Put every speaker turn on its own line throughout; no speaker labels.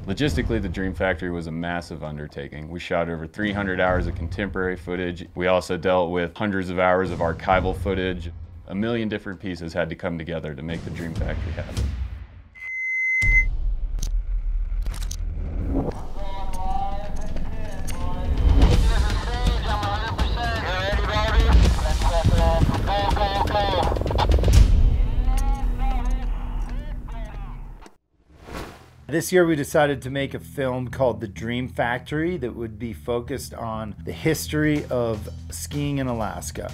Logistically, the Dream Factory was a massive undertaking. We shot over 300 hours of contemporary footage. We also dealt with hundreds of hours of archival footage. A million different pieces had to come together to make the Dream Factory happen.
This year we decided to make a film called The Dream Factory that would be focused on the history of skiing in Alaska.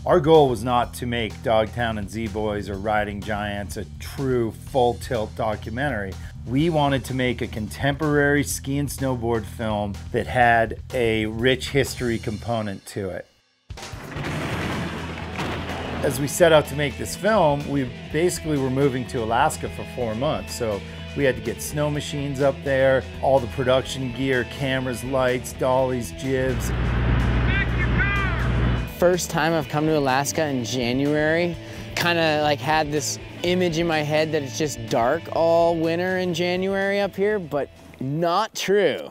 Our goal was not to make Dogtown and Z-Boys or Riding Giants a true full-tilt documentary. We wanted to make a contemporary ski and snowboard film that had a rich history component to it. As we set out to make this film, we basically were moving to Alaska for 4 months. So we had to get snow machines up there, all the production gear, cameras, lights, dollies, jibs.
First time I've come to Alaska in January, kind of like had this image in my head that it's just dark all winter in January up here, but not true.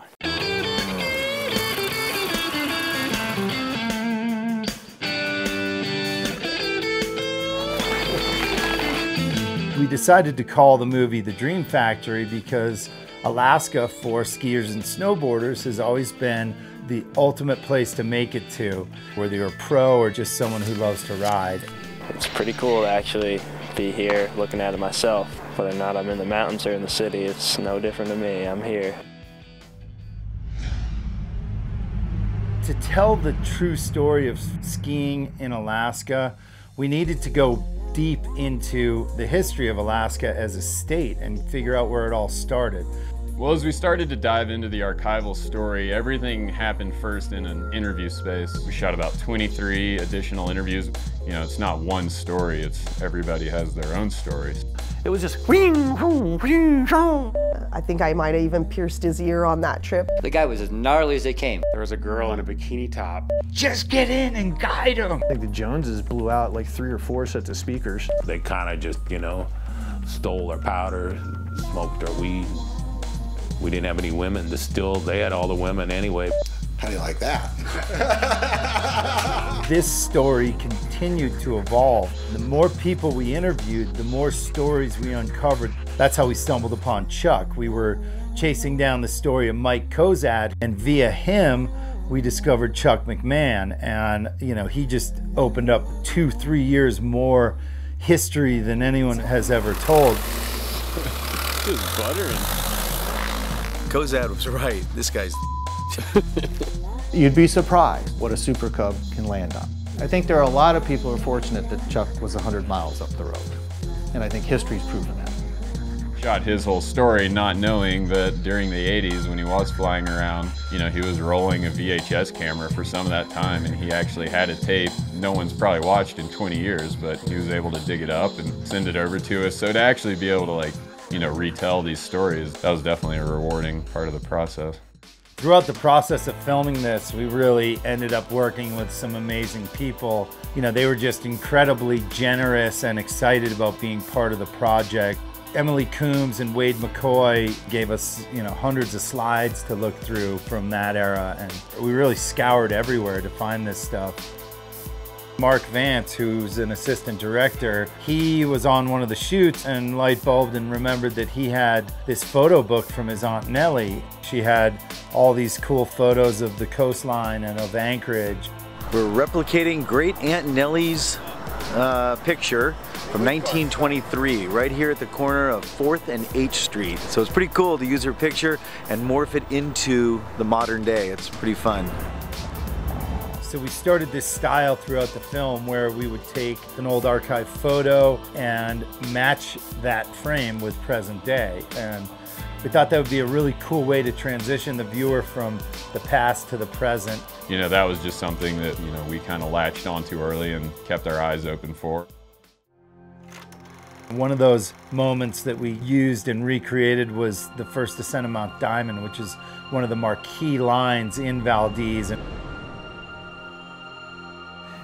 We decided to call the movie The Dream Factory because Alaska, for skiers and snowboarders, has always been the ultimate place to make it to, whether you're a pro or just someone who loves to ride.
It's pretty cool to actually be here looking at it myself. Whether or not I'm in the mountains or in the city, it's no different to me. I'm here.
To tell the true story of skiing in Alaska, we needed to go deep into the history of Alaska as a state and figure out where it all started.
Well, as we started to dive into the archival story, everything happened first in an interview space. We shot about 23 additional interviews. You know, it's not one story, it's everybody has their own stories.
It was just I think I might have even pierced his ear on that trip.
The guy was as gnarly as they came.
There was a girl in a bikini top.
Just get in and guide them.
I think the Joneses blew out like 3 or 4 sets of speakers.
They kind of just, you know, stole our powder, smoked our weed. We didn't have any women. They had all the women anyway.
How do you like that?
This story continued to evolve. The more people we interviewed, the more stories we uncovered. That's how we stumbled upon Chuck. We were chasing down the story of Mike Kozad, and via him, we discovered Chuck McMahon. And, you know, he just opened up 2-3 years more history than anyone has ever told.
Just buttering.
Kozad was right. This guy's
You'd be surprised what a Super Cub can land on. I think there are a lot of people who are fortunate that Chuck was 100 miles up the road. And I think history's proven that.
Shot his whole story not knowing that during the 80s when he was flying around, you know, he was rolling a VHS camera for some of that time, and he actually had a tape no one's probably watched in 20 years, but he was able to dig it up and send it over to us. So to actually be able to, like, you know, retell these stories, that was definitely a rewarding part of the process.
Throughout the process of filming this, we really ended up working with some amazing people. You know, they were just incredibly generous and excited about being part of the project. Emily Coombs and Wade McCoy gave us, you know, hundreds of slides to look through from that era, and we really scoured everywhere to find this stuff. Mark Vance, who's an assistant director, he was on one of the shoots and light bulbed and remembered that he had this photo book from his Aunt Nellie. She had all these cool photos of the coastline and of Anchorage.
We're replicating Great Aunt Nellie's picture from 1923, right here at the corner of 4th and H Street. So it's pretty cool to use her picture and morph it into the modern day. It's pretty fun.
So we started this style throughout the film where we would take an old archive photo and match that frame with present day. And we thought that would be a really cool way to transition the viewer from the past to the present.
You know, that was just something that, you know, we kind of latched onto early and kept our eyes open for.
One of those moments that we used and recreated was the first ascent of Mount Diamond, which is one of the marquee lines in Valdez.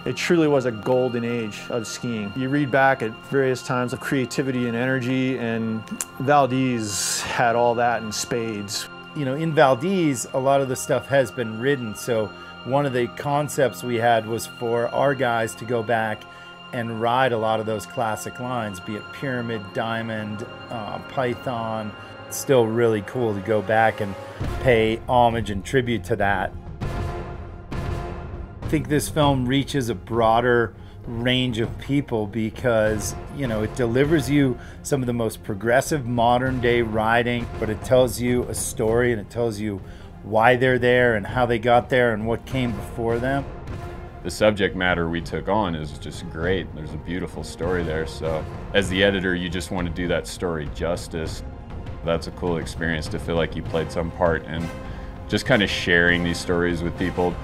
It truly was a golden age of skiing. You read back at various times of creativity and energy, and Valdez had all that in spades.
You know, in Valdez, a lot of the stuff has been ridden, so one of the concepts we had was for our guys to go back and ride a lot of those classic lines, be it Pyramid, Diamond, Python. It's still really cool to go back and pay homage and tribute to that. I think this film reaches a broader range of people because, you know, it delivers you some of the most progressive modern day riding, but it tells you a story and it tells you why they're there and how they got there and what came before them.
The subject matter we took on is just great. There's a beautiful story there. So as the editor, you just want to do that story justice. That's a cool experience to feel like you played some part in just kind of sharing these stories with people.